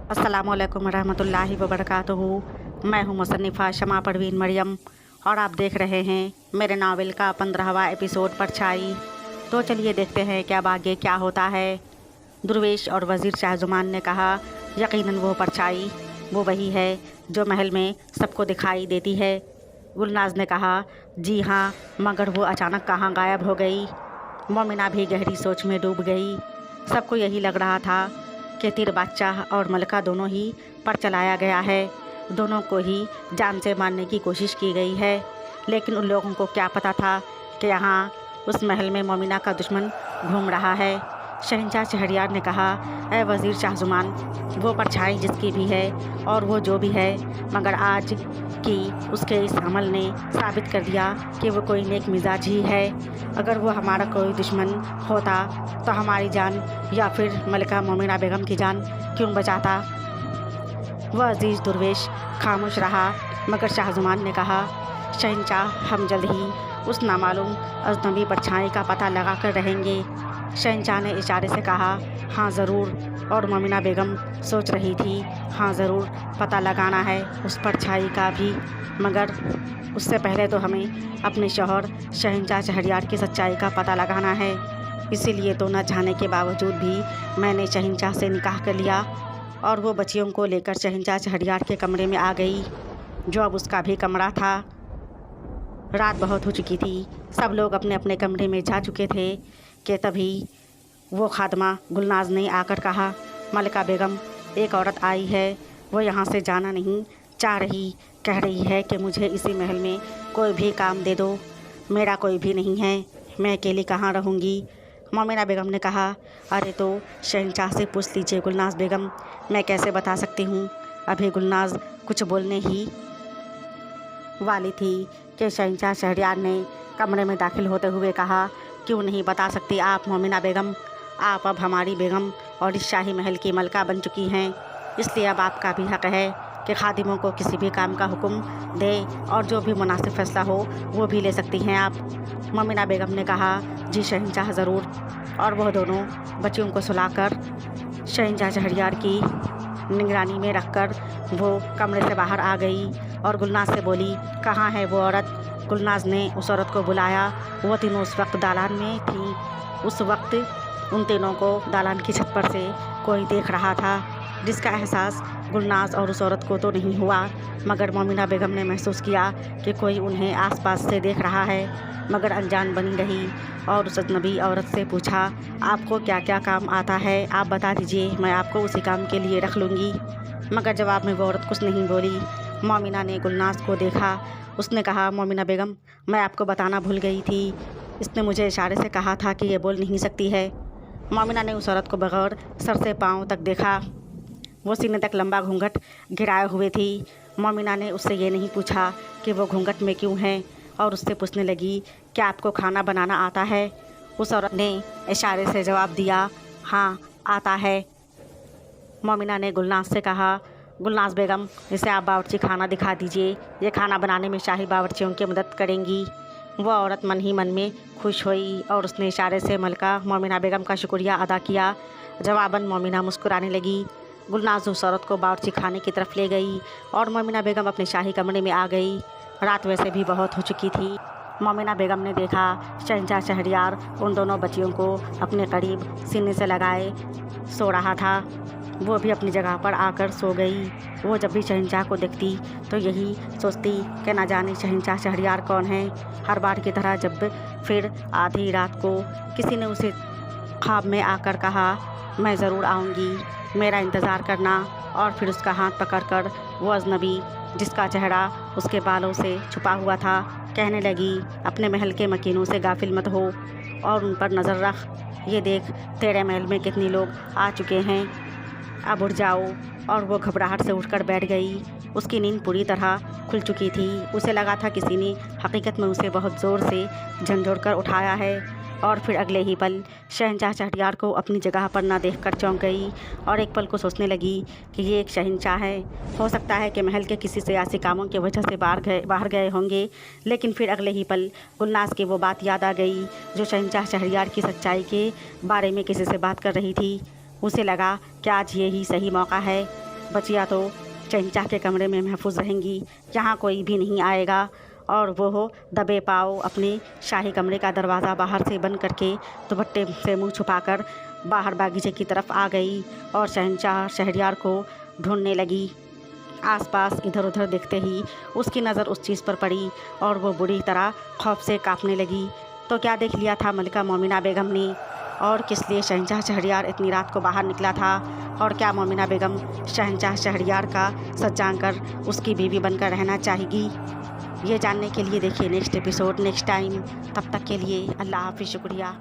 अस्सलामुअलैकुम रहमतुल्लाहि वबरकातुहू। मैं हूँ मुसन्निफ़ा शमा परवीन मरियम और आप देख रहे हैं मेरे नावल का 15वां एपिसोड परछाई। तो चलिए देखते हैं कि अब आगे क्या होता है। दुर्वेश और वज़ीर शाहज़ुमान ने कहा, यकीनन वो परछाई वो वही है जो महल में सबको दिखाई देती है। गुलनाज ने कहा, जी हाँ, मगर वो अचानक कहाँ गायब हो गई। मोमिना भी गहरी सोच में डूब गई। सबको यही लग रहा था कि तीर बादशाह और मलका दोनों ही पर चलाया गया है। दोनों को ही जान से मारने की कोशिश की गई है, लेकिन उन लोगों को क्या पता था कि यहाँ उस महल में मोमिना का दुश्मन घूम रहा है। शहंशाह शहरयार ने कहा, ऐ वज़ीर शाहज़ुमान, वो परछाई जिसकी भी है और वो जो भी है, मगर आज की उसके इस अमल ने साबित कर दिया कि वो कोई नेक मिजाज ही है। अगर वो हमारा कोई दुश्मन होता तो हमारी जान या फिर मलिका मोमिना बेगम की जान क्यों बचाता। वह अजीज़ दुर्वेश खामोश रहा, मगर शाहज़ुमान ने कहा, शहंशाह, हम जल्द ही उस नामालूम अजनबी परछाई का पता लगा कर रहेंगे। शहंशाह ने इशारे से कहा, हाँ ज़रूर। और मोमिना बेगम सोच रही थी, हाँ ज़रूर पता लगाना है उस परछाई का भी, मगर उससे पहले तो हमें अपने शौहर शहंशाह शहरयार की सच्चाई का पता लगाना है। इसीलिए तो न चाहने के बावजूद भी मैंने शहंशाह से निकाह कर लिया और वो बच्चियों को लेकर शहंशाह शहरयार के कमरे में आ गई, जो अब उसका भी कमरा था। रात बहुत हो चुकी थी, सब लोग अपने अपने कमरे में जा चुके थे कि तभी वो खादमा गुलनाज ने आकर कहा, मलिका बेगम, एक औरत आई है, वो यहाँ से जाना नहीं चाह रही, कह रही है कि मुझे इसी महल में कोई भी काम दे दो। मेरा कोई भी नहीं है, मैं अकेली कहाँ रहूँगी। मोमिना बेगम ने कहा, अरे तो शहंशाह से पूछ लीजिए गुलनाज बेगम, मैं कैसे बता सकती हूँ। अभी गुलनाज कुछ बोलने ही वाली थी कि शहंशाह शहरयार ने कमरे में दाखिल होते हुए कहा, क्यों नहीं बता सकती आप मोमिना बेगम, आप अब हमारी बेगम और इस शाही महल की मलका बन चुकी हैं, इसलिए अब आपका भी हक़ है कि खादिमों को किसी भी काम का हुक्म दे और जो भी मुनासिब फ़ैसला हो वो भी ले सकती हैं आप। मोमिना बेगम ने कहा, जी शहंशाह ज़रूर। और वह दोनों बच्चियों को सुलाकर शहंशाह शहरयार की निगरानी में रखकर वो कमरे से बाहर आ गई और गुलनाज से बोली, कहाँ है वो औरत। गुलनाज ने उस औरत को बुलाया। वो तीनों उस वक्त दालान में थी। उस वक्त उन तीनों को दालान की छत पर से कोई देख रहा था, जिसका एहसास गुलनाज और उस औरत को तो नहीं हुआ, मगर मोमिना बेगम ने महसूस किया कि कोई उन्हें आसपास से देख रहा है, मगर अनजान बनी रही और उस अजनबी औरत से पूछा, आपको क्या क्या काम आता है, आप बता दीजिए, मैं आपको उसी काम के लिए रख लूँगी। मगर जवाब में वो औरत कुछ नहीं बोली। मोमिना ने गुलनाज को देखा। उसने कहा, मोमिना बेगम, मैं आपको बताना भूल गई थी, इसने मुझे इशारे से कहा था कि ये बोल नहीं सकती है। मोमिना ने उस औरत को बग़ैर सर से पाँव तक देखा। वो सीने तक लंबा घूंघट गिराए हुए थी। मोमिना ने उससे ये नहीं पूछा कि वो घूंघट में क्यों है और उससे पूछने लगी, क्या आपको खाना बनाना आता है। उस औरत ने इशारे से जवाब दिया, हाँ आता है। मोमिना ने गुलनाज से कहा, गुलनाज बेगम, इसे आप बावर्ची खाना दिखा दीजिए, ये खाना बनाने में शाही बावर्चियों की मदद करेंगी। वह औरत मन ही मन में खुश हुई और उसने इशारे से मलका मोमिना बेगम का शुक्रिया अदा किया। जवाबन मोमिना मुस्कुराने लगी। गुलनाज उस औरत को बावर्ची खाने की तरफ ले गई और मोमिना बेगम अपने शाही कमरे में आ गई। रात वैसे भी बहुत हो चुकी थी। मोमिना बेगम ने देखा शहंशाह शहरयार उन दोनों बच्चियों को अपने करीब सीने से लगाए सो रहा था। वो भी अपनी जगह पर आकर सो गई। वो जब भी शहंशाह को देखती तो यही सोचती कि ना जाने शहंशाह शहरयार कौन है। हर बार की तरह जब फिर आधी रात को किसी ने उसे ख्वाब में आकर कहा, मैं ज़रूर आऊँगी, मेरा इंतज़ार करना, और फिर उसका हाथ पकड़कर वो अजनबी जिसका चेहरा उसके बालों से छुपा हुआ था कहने लगी, अपने महल के मकीनों से गाफिल मत हो और उन पर नज़र रख। ये देख, तेरे महल में कितने लोग आ चुके हैं, अब उठ जाओ। और वो घबराहट से उठकर बैठ गई। उसकी नींद पूरी तरह खुल चुकी थी। उसे लगा था किसी ने हकीकत में उसे बहुत ज़ोर से झंझोड़ कर उठाया है। और फिर अगले ही पल शहंशाह शहरयार को अपनी जगह पर ना देखकर चौंक गई और एक पल को सोचने लगी कि ये एक शहंशाह है। हो सकता है कि महल के किसी सियासी कामों की वजह से बाहर गए होंगे, लेकिन फिर अगले ही पल गुलनाज की वो बात याद आ गई जो शहंशाह शहरयार की सच्चाई के बारे में किसी से बात कर रही थी। उसे लगा कि आज ये ही सही मौका है। बचिया तो शहंशाह के कमरे में महफूज रहेंगी, जहाँ कोई भी नहीं आएगा। और वो दबे पाँव अपने शाही कमरे का दरवाज़ा बाहर से बंद करके दुपट्टे से मुंह छुपाकर बाहर बागीचे की तरफ आ गई और शहंशाह शहरयार को ढूंढने लगी। आसपास इधर उधर देखते ही उसकी नज़र उस चीज़ पर पड़ी और वो बुरी तरह खौफ से कांपने लगी। तो क्या देख लिया था मलिका मोमिना बेगम ने, और किस लिए शहंशाह शहरयार इतनी रात को बाहर निकला था, और क्या मोमिना बेगम शहंशाह शहरयार का सच जानकर उसकी बीवी बनकर रहना चाहेगी? ये जानने के लिए देखिए नेक्स्ट एपिसोड नेक्स्ट टाइम। तब तक के लिए अल्लाह हाफिज़, शुक्रिया।